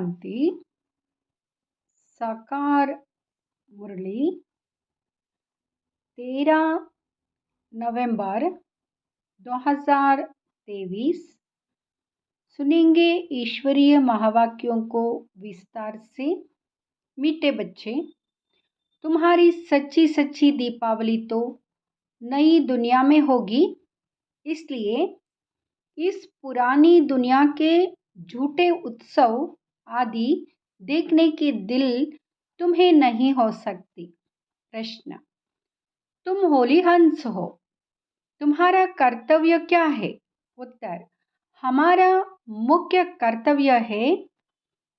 शांति। साकार मुरली 13 नवंबर 2023। सुनेंगे ईश्वरीय महावाक्यों को विस्तार से। मीठे बच्चे, तुम्हारी सच्ची सच्ची दीपावली तो नई दुनिया में होगी, इसलिए इस पुरानी दुनिया के झूठे उत्सव आदि देखने की दिल तुम्हें नहीं हो सकती। प्रश्न: तुम होली हंस हो, तुम्हारा कर्तव्य क्या है? उत्तर: हमारा मुख्य कर्तव्य है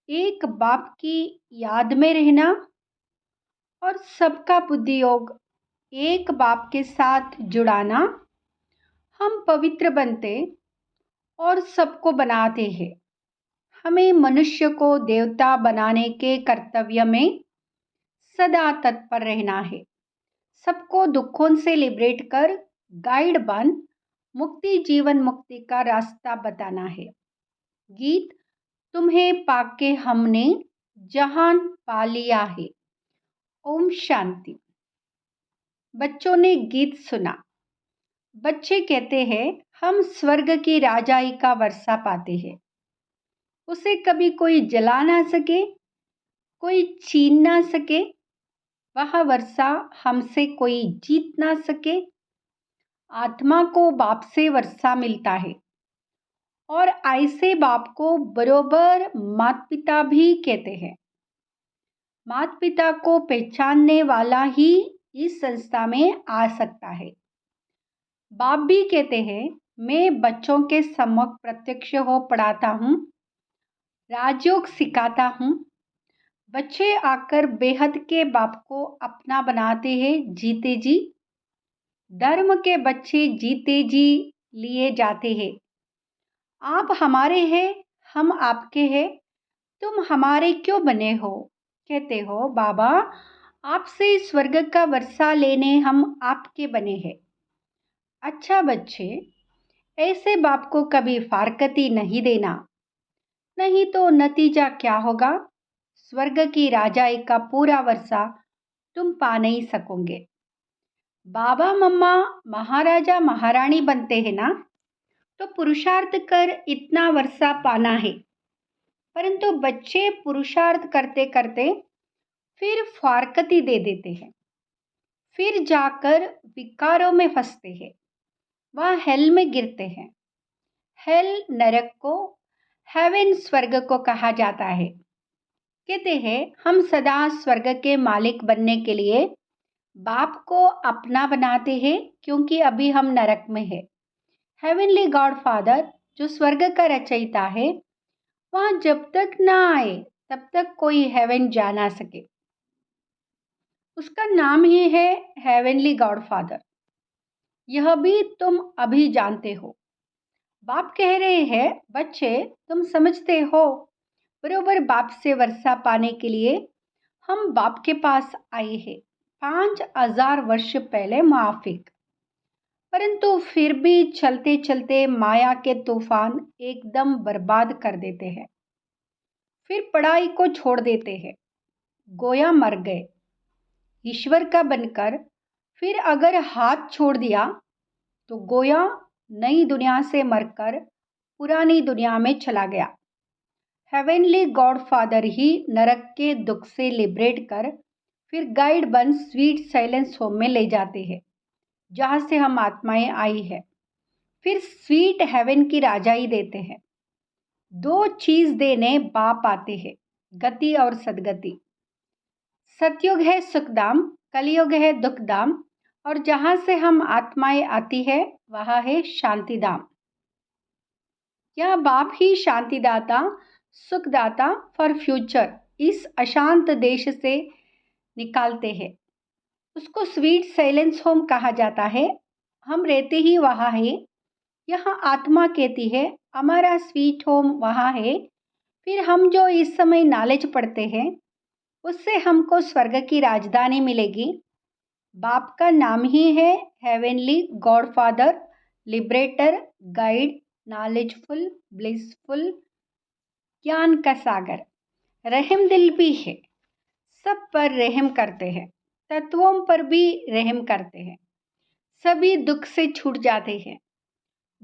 एक बाप की याद में रहना और सबका बुद्धि योग एक बाप के साथ जुड़ाना। हम पवित्र बनते और सबको बनाते हैं। हमें मनुष्य को देवता बनाने के कर्तव्य में सदा तत्पर रहना है। सबको दुखों से लिबरेट कर गाइड बन मुक्ति जीवन मुक्ति का रास्ता बताना है। गीत: तुम्हें पाके हमने जहान पा लिया है। ओम शांति। बच्चों ने गीत सुना। बच्चे कहते हैं हम स्वर्ग की राजाई का वर्षा पाते हैं। उसे कभी कोई जला ना सके, कोई छीन ना सके। वह वर्षा हमसे कोई जीत ना सके। आत्मा को बाप से वर्षा मिलता है और ऐसे बाप को बरोबर माता पिता भी कहते हैं। माता पिता को पहचानने वाला ही इस संस्था में आ सकता है। बाप भी कहते हैं मैं बच्चों के सम्मुख प्रत्यक्ष हो पढ़ाता हूँ, राजयोग सिखाता हूँ। बच्चे आकर बेहद के बाप को अपना बनाते हैं जीते जी। धर्म के बच्चे जीते जी लिए जाते हैं। आप हमारे हैं, हम आपके हैं, तुम हमारे क्यों बने हो? कहते हो बाबा आपसे स्वर्ग का वर्षा लेने हम आपके बने हैं। अच्छा बच्चे, ऐसे बाप को कभी फारकती नहीं देना, नहीं तो नतीजा क्या होगा? स्वर्ग की राजाई का पूरा वर्षा तुम पा नहीं सकोगे। बाबा मम्मा महाराजा महारानी बनते हैं ना, तो पुरुषार्थ कर इतना वर्षा पाना है। परंतु बच्चे पुरुषार्थ करते करते फिर फारकती दे देते हैं, फिर जाकर विकारों में फंसते हैं, वह हेल में गिरते हैं। हेल नरक को, हेवन स्वर्ग को कहा जाता है। कहते हैं हम सदा स्वर्ग के मालिक बनने के लिए बाप को अपना बनाते हैं, क्योंकि अभी हम नरक में है। हेवनली गॉड फादर जो स्वर्ग का रचयिता है, वहाँ जब तक ना आए तब तक कोई हेवन जा ना सके। उसका नाम ही है हेवनली गॉड फादर। यह भी तुम अभी जानते हो। बाप कह रहे हैं बच्चे तुम समझते हो, बरोबर बाप से वर्षा पाने के लिए हम बाप के पास आए हैं 5000 वर्ष पहले माफिक। परंतु फिर भी चलते चलते माया के तूफान एकदम बर्बाद कर देते हैं। फिर पढ़ाई को छोड़ देते हैं, गोया मर गए। ईश्वर का बनकर फिर अगर हाथ छोड़ दिया तो गोया नई दुनिया से मरकर पुरानी दुनिया में चला गया। हेवनली गॉड फादर ही नरक के दुख से लिबरेट कर फिर गाइड बन स्वीट साइलेंस होम में ले जाते हैं, जहाँ से हम आत्माएं आई है। फिर स्वीट हेवन की राजाई देते हैं। दो चीज देने बाप आते हैं, गति और सदगति। सतयुग है सुखधाम, कलयुग है दुखधाम, और जहाँ से हम आत्माएं आती है वहाँ है शांतिधाम। यह बाप ही शांतिदाता सुखदाता फॉर फ्यूचर इस अशांत देश से निकालते हैं। उसको स्वीट साइलेंस होम कहा जाता है। हम रहते ही वहाँ है। यहाँ आत्मा कहती है हमारा स्वीट होम वहाँ है। फिर हम जो इस समय नॉलेज पढ़ते हैं उससे हमको स्वर्ग की राजधानी मिलेगी। बाप का नाम ही है heavenly God father, liberator, guide, knowledgeful, blissful, ज्ञान का सागर। रहम दिल भी है, सब पर रहम करते हैं, तत्वों पर भी रहम करते हैं, सभी दुख से छूट जाते हैं।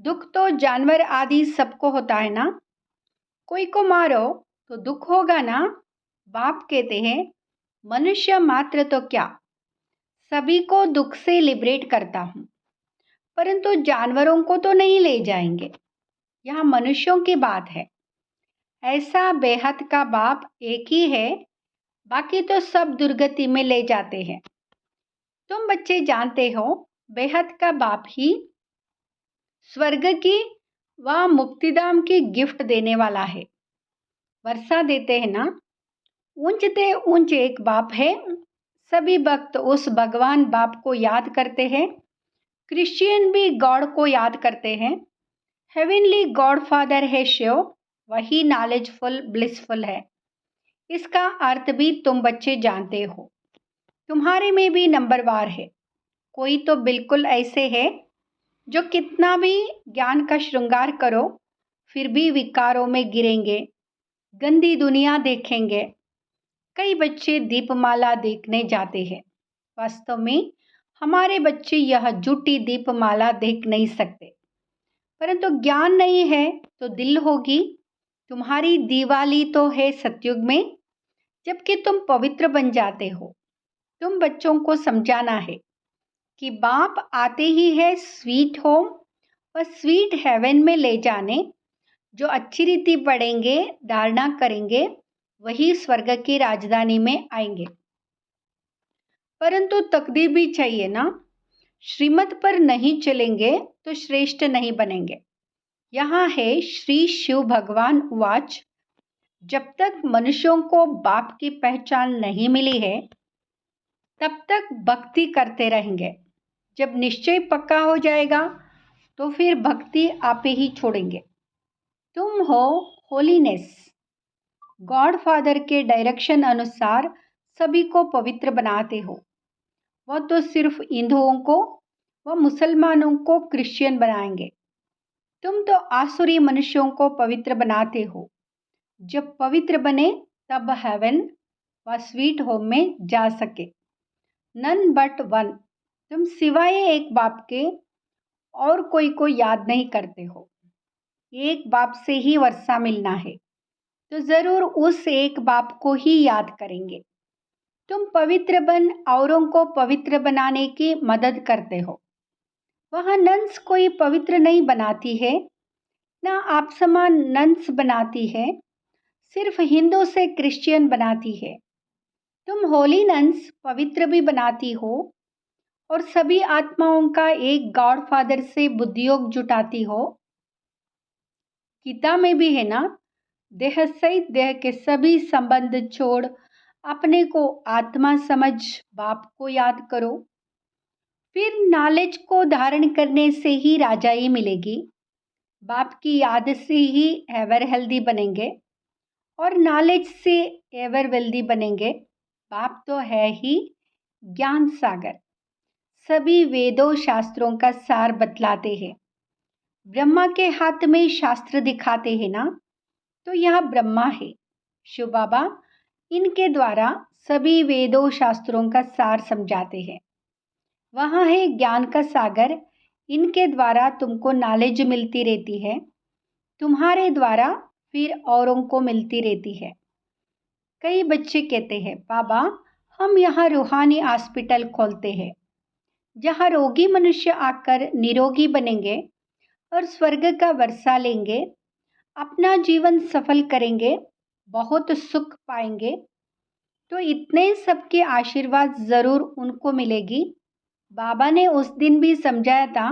दुख तो जानवर आदि सबको होता है ना, कोई को मारो तो दुख होगा ना। बाप कहते हैं मनुष्य मात्र तो क्या, सभी को दुख से लिबरेट करता हूँ, परंतु जानवरों को तो नहीं ले जाएंगे। यहाँ मनुष्यों की बात है। ऐसा बेहद का बाप एक ही है, बाकी तो सब दुर्गति में ले जाते हैं। तुम बच्चे जानते हो बेहद का बाप ही स्वर्ग की व मुक्तिधाम की गिफ्ट देने वाला है। वर्षा देते हैं ना, ऊंचते ऊंच एक बाप है। सभी भक्त उस भगवान बाप को याद करते हैं। क्रिश्चियन भी गॉड को याद करते हैं। हेवनली गॉड फादर है शिव, वही नॉलेजफुल ब्लिसफुल है। इसका अर्थ भी तुम बच्चे जानते हो। तुम्हारे में भी नंबरवार है। कोई तो बिल्कुल ऐसे है जो कितना भी ज्ञान का श्रृंगार करो फिर भी विकारों में गिरेंगे, गंदी दुनिया देखेंगे। कई बच्चे दीपमाला देखने जाते हैं। वास्तव में हमारे बच्चे यह झूठी दीपमाला देख नहीं सकते, परंतु ज्ञान नहीं है तो दिल होगी। तुम्हारी दिवाली तो है सतयुग में, जबकि तुम पवित्र बन जाते हो। तुम बच्चों को समझाना है कि बाप आते ही है स्वीट होम और स्वीट हेवन में ले जाने। जो अच्छी रीति पढ़ेंगे, धारणा करेंगे, वही स्वर्ग की राजधानी में आएंगे। परंतु तकदीर भी चाहिए ना। श्रीमत पर नहीं चलेंगे तो श्रेष्ठ नहीं बनेंगे। यहाँ है श्री शिव भगवान उवाच, जब तक मनुष्यों को बाप की पहचान नहीं मिली है तब तक भक्ति करते रहेंगे। जब निश्चय पक्का हो जाएगा तो फिर भक्ति आप ही छोड़ेंगे। तुम हो होलीनेस। गॉड फादर के डायरेक्शन अनुसार सभी को पवित्र बनाते हो। वह तो सिर्फ हिंदुओं को व मुसलमानों को क्रिश्चियन बनाएंगे। तुम तो आसुरी मनुष्यों को पवित्र बनाते हो। जब पवित्र बने तब हेवन व स्वीट होम में जा सके। None but one. तुम सिवाय एक बाप के और कोई को याद नहीं करते हो। एक बाप से ही वर्षा मिलना है तो जरूर उस एक बाप को ही याद करेंगे। तुम पवित्र बन औरों को पवित्र बनाने की मदद करते हो। वहाँ नन्स कोई पवित्र नहीं बनाती है, ना आप समान नन्स बनाती है, सिर्फ हिंदू से क्रिश्चियन बनाती है। तुम होली नन्स पवित्र भी बनाती हो और सभी आत्माओं का एक गॉड फादर से बुद्धियोग जुटाती हो। गीता में भी है ना, देह सहित देह के सभी संबंध छोड़ अपने को आत्मा समझ बाप को याद करो। फिर नॉलेज को धारण करने से ही राजाई मिलेगी। बाप की याद से ही एवर हेल्दी बनेंगे और नॉलेज से एवर वेल्दी बनेंगे। बाप तो है ही ज्ञान सागर, सभी वेदों शास्त्रों का सार बतलाते हैं। ब्रह्मा के हाथ में शास्त्र दिखाते हैं ना, तो यह ब्रह्मा है शिव बाबा। इनके द्वारा सभी वेदों शास्त्रों का सार समझाते हैं। वहाँ है ज्ञान का सागर, इनके द्वारा तुमको नॉलेज मिलती रहती है, तुम्हारे द्वारा फिर औरों को मिलती रहती है। कई बच्चे कहते हैं बाबा हम यहाँ रूहानी हॉस्पिटल खोलते हैं जहाँ रोगी मनुष्य आकर निरोगी बनेंगे और स्वर्ग का वर्षा लेंगे, अपना जीवन सफल करेंगे, बहुत सुख पाएंगे। तो इतने सबके आशीर्वाद जरूर उनको मिलेगी। बाबा ने उस दिन भी समझाया था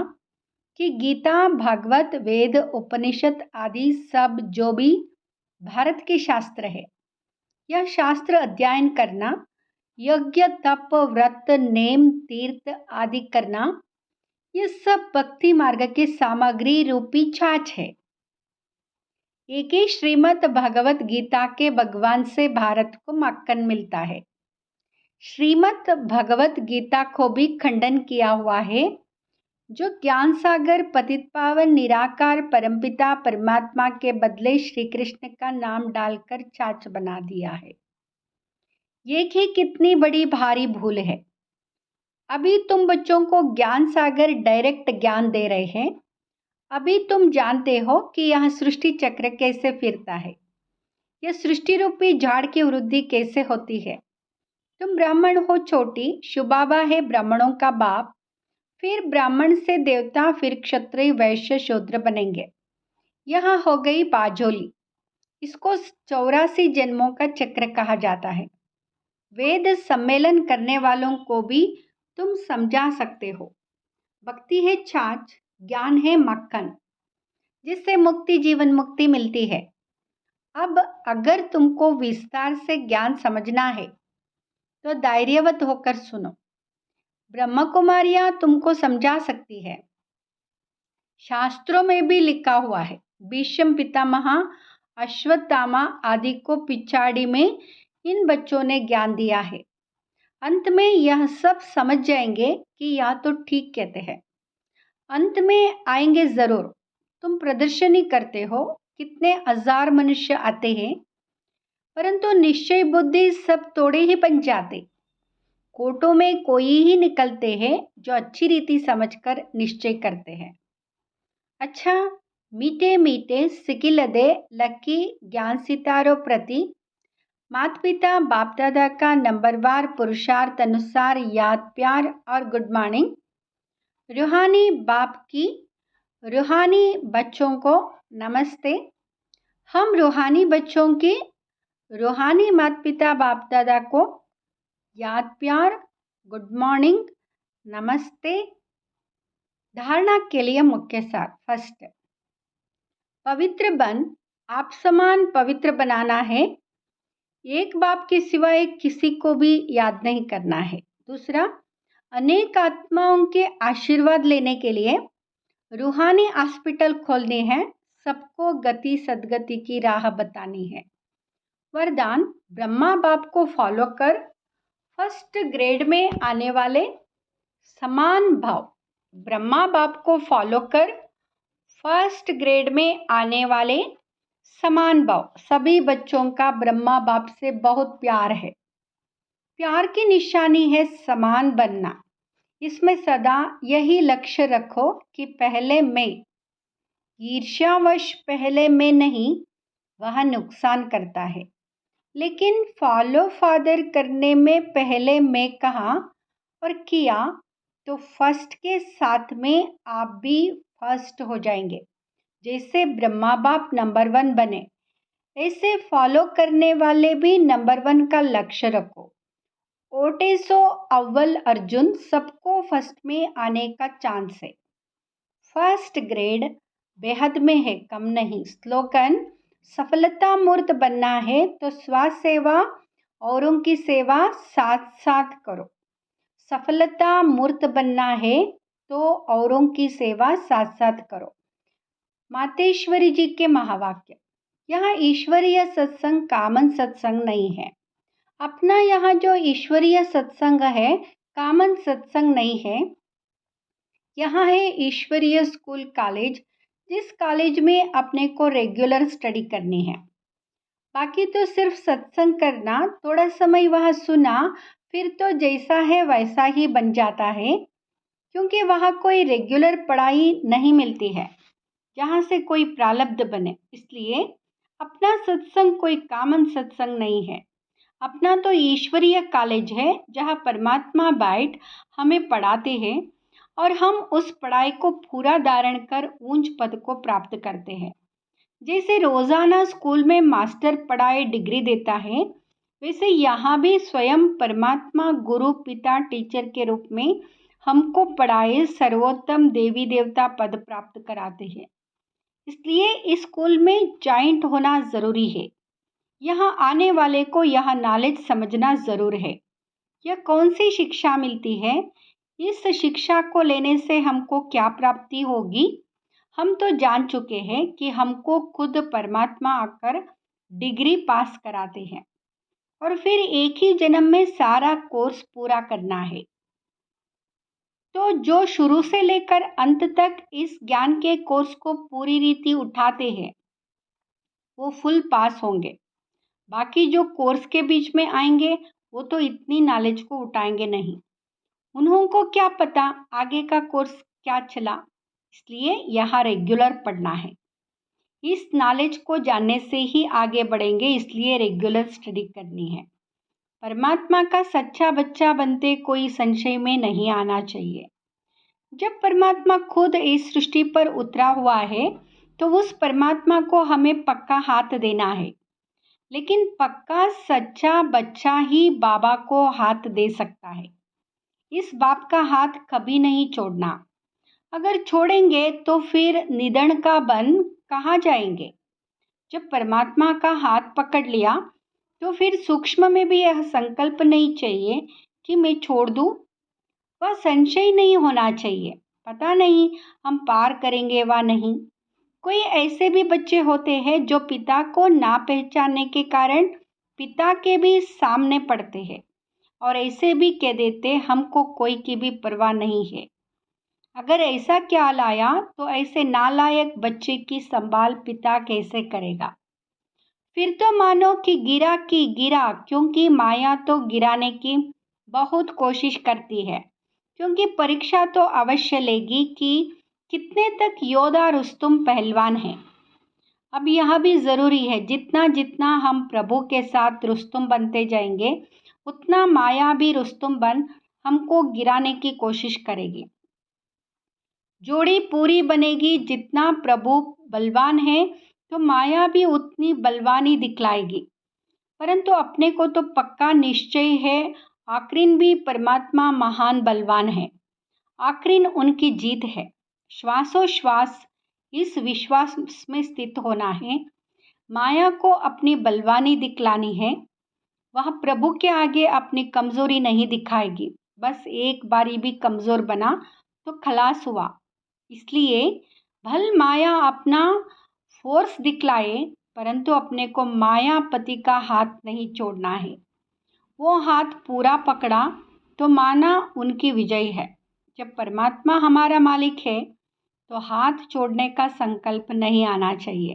कि गीता, भागवत, वेद, उपनिषद आदि सब जो भी भारत के शास्त्र है, यह शास्त्र अध्ययन करना, यज्ञ तप व्रत नेम तीर्थ आदि करना, ये सब भक्ति मार्ग के सामग्री रूपी छाछ है। एक ही श्रीमद् भगवत गीता के भगवान से भारत को मक्खन मिलता है। श्रीमद् भगवत गीता को भी खंडन किया हुआ है। जो ज्ञान सागर पतित पावन निराकार परमपिता परमात्मा के बदले श्री कृष्ण का नाम डालकर चाच बना दिया है। ये कि कितनी बड़ी भारी भूल है। अभी तुम बच्चों को ज्ञान सागर डायरेक्ट ज्ञान दे रहे हैं। अभी तुम जानते हो कि यह सृष्टि चक्र कैसे फिरता है, यह सृष्टि रूपी झाड़ की वृद्धि कैसे होती है। तुम ब्राह्मण हो छोटी, शिवबाबा है ब्राह्मणों का बाप, फिर ब्राह्मण से देवता, फिर क्षत्रिय, वैश्य, शूद्र बनेंगे। यह हो गई बाजोली। इसको 84 जन्मों का चक्र कहा जाता है। वेद सम्मेलन करने वालों को भी तुम समझा सकते हो। भक्ति है छाछ, ज्ञान है मक्खन, जिससे मुक्ति जीवन मुक्ति मिलती है। अब अगर तुमको विस्तार से ज्ञान समझना है तो धैर्यवत होकर सुनो। ब्रह्म कुमारियां तुमको समझा सकती है। शास्त्रों में भी लिखा हुआ है, भीष्म पितामह, अश्वत्थामा आदि को पिछाड़ी में इन बच्चों ने ज्ञान दिया है। अंत में यह सब समझ जाएंगे कि यह तो ठीक कहते हैं। अंत में आएंगे जरूर। तुम प्रदर्शनी करते हो, कितने हजार मनुष्य आते हैं, परंतु निश्चय बुद्धि सब तोड़े ही बन जाते। कोटों में कोई ही निकलते हैं जो अच्छी रीति समझकर निश्चय करते हैं। अच्छा, मीठे मीठे सिकिलदे लकी ज्ञान सितारों प्रति माता पिता बाप दादा का नंबरवार पुरुषार्थ अनुसार याद, प्यार और गुड मॉर्निंग। रूहानी बाप की रूहानी बच्चों को नमस्ते। हम रूहानी बच्चों के रूहानी माता पिता बाप दादा को याद, प्यार, गुड मॉर्निंग, नमस्ते। धारणा के लिए मुख्य सार। फर्स्ट, पवित्र बन, आप समान पवित्र बनाना है। एक बाप के सिवाय किसी को भी याद नहीं करना है। दूसरा, अनेक आत्माओं के आशीर्वाद लेने के लिए रूहानी हॉस्पिटल खोलने हैं। सबको गति सदगति की राह बतानी है। वरदान, ब्रह्मा बाप को फॉलो कर फर्स्ट ग्रेड में आने वाले समान भाव। ब्रह्मा बाप को फॉलो कर फर्स्ट ग्रेड में आने वाले समान भाव। सभी बच्चों का ब्रह्मा बाप से बहुत प्यार है। प्यार की निशानी है समान बनना। इसमें सदा यही लक्ष्य रखो कि पहले मैं, ईर्ष्यावश पहले मैं नहीं, वह नुकसान करता है। लेकिन फॉलो फादर करने में पहले मैं कहा और किया तो फर्स्ट के साथ में आप भी फर्स्ट हो जाएंगे। जैसे ब्रह्मा बाप नंबर 1 बने, ऐसे फॉलो करने वाले भी नंबर 1 का लक्ष्य रखो। ओटेसो अव्वल अर्जुन, सबको फर्स्ट में आने का चांस है। फर्स्ट ग्रेड बेहद में है, कम नहीं। स्लोगन, सफलता मूर्त बनना है तो स्व सेवा औरों की सेवा साथ साथ करो। सफलता मूर्त बनना है तो औरों की सेवा साथ साथ करो। मातेश्वरी जी के महावाक्य। यह ईश्वरीय सत्संग कामन सत्संग नहीं है। अपना यहाँ जो ईश्वरीय सत्संग है कामन सत्संग नहीं है। यहाँ है ईश्वरीय स्कूल कॉलेज, जिस कॉलेज में अपने को रेगुलर स्टडी करनी है। बाकी तो सिर्फ सत्संग करना, थोड़ा समय वह सुना, फिर तो जैसा है वैसा ही बन जाता है, क्योंकि वहाँ कोई रेगुलर पढ़ाई नहीं मिलती है जहाँ से कोई प्रारब्ध बने। इसलिए अपना सत्संग कोई कामन सत्संग नहीं है। अपना तो ईश्वरीय कॉलेज है जहाँ परमात्मा बैठ हमें पढ़ाते हैं और हम उस पढ़ाई को पूरा धारण कर ऊंच पद को प्राप्त करते हैं। जैसे रोजाना स्कूल में मास्टर पढ़ाई डिग्री देता है, वैसे यहाँ भी स्वयं परमात्मा गुरु पिता टीचर के रूप में हमको पढ़ाए सर्वोत्तम देवी देवता पद प्राप्त कराते हैं। इसलिए इस स्कूल में जॉइंट होना जरूरी है। यहाँ आने वाले को यह नॉलेज समझना जरूर है। यह कौन सी शिक्षा मिलती है, इस शिक्षा को लेने से हमको क्या प्राप्ति होगी, हम तो जान चुके हैं कि हमको खुद परमात्मा आकर डिग्री पास कराते हैं और फिर एक ही जन्म में सारा कोर्स पूरा करना है। तो जो शुरू से लेकर अंत तक इस ज्ञान के कोर्स को पूरी रीति उठाते हैं वो फुल पास होंगे। बाकी जो कोर्स के बीच में आएंगे वो तो इतनी नॉलेज को उठाएंगे नहीं। उन्हों को क्या पता आगे का कोर्स क्या चला। इसलिए यहाँ रेगुलर पढ़ना है। इस नॉलेज को जानने से ही आगे बढ़ेंगे, इसलिए रेगुलर स्टडी करनी है। परमात्मा का सच्चा बच्चा बनते कोई संशय में नहीं आना चाहिए। जब परमात्मा खुद इस सृष्टि पर उतरा हुआ है तो उस परमात्मा को हमें पक्का हाथ देना है। लेकिन पक्का सच्चा बच्चा ही बाबा को हाथ दे सकता है। इस बाप का हाथ कभी नहीं छोड़ना। अगर छोड़ेंगे तो फिर निधन का बन कहाँ जाएंगे। जब परमात्मा का हाथ पकड़ लिया तो फिर सूक्ष्म में भी यह संकल्प नहीं चाहिए कि मैं छोड़ दूं। वह संशय नहीं होना चाहिए, पता नहीं हम पार करेंगे व नहीं। कोई ऐसे भी बच्चे होते हैं जो पिता को ना पहचानने के कारण पिता के भी सामने पड़ते हैं और ऐसे भी कह देते हमको कोई की भी परवाह नहीं है। अगर ऐसा ख्याल आया तो ऐसे नालायक बच्चे की संभाल पिता कैसे करेगा। फिर तो मानो कि गिरा की गिरा, क्योंकि माया तो गिराने की बहुत कोशिश करती है। क्योंकि परीक्षा तो अवश्य लेगी कि कितने तक योद्धा रुस्तुम पहलवान है। अब यह भी ज़रूरी है, जितना जितना हम प्रभु के साथ रुस्तुम बनते जाएंगे उतना माया भी रुस्तुम बन हमको गिराने की कोशिश करेगी। जोड़ी पूरी बनेगी। जितना प्रभु बलवान है तो माया भी उतनी बलवानी दिखलाएगी। परंतु अपने को तो पक्का निश्चय है आखिरीन भी परमात्मा महान बलवान है। आखिरीन उनकी जीत है। श्वासोश्वास इस विश्वास में स्थित होना है। माया को अपनी बलवानी दिखलानी है। वह प्रभु के आगे अपनी कमजोरी नहीं दिखाएगी। बस एक बारी भी कमजोर बना तो खलास हुआ। इसलिए भल माया अपना फोर्स दिखलाए परंतु अपने को मायापति का हाथ नहीं छोड़ना है। वो हाथ पूरा पकड़ा तो माना उनकी विजय है। जब परमात्मा हमारा मालिक है तो हाथ छोड़ने का संकल्प नहीं आना चाहिए।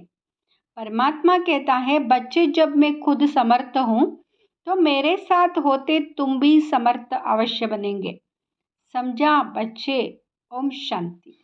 परमात्मा कहता है बच्चे जब मैं खुद समर्थ हूँ तो मेरे साथ होते तुम भी समर्थ अवश्य बनेंगे। समझा बच्चे। ओम शांति।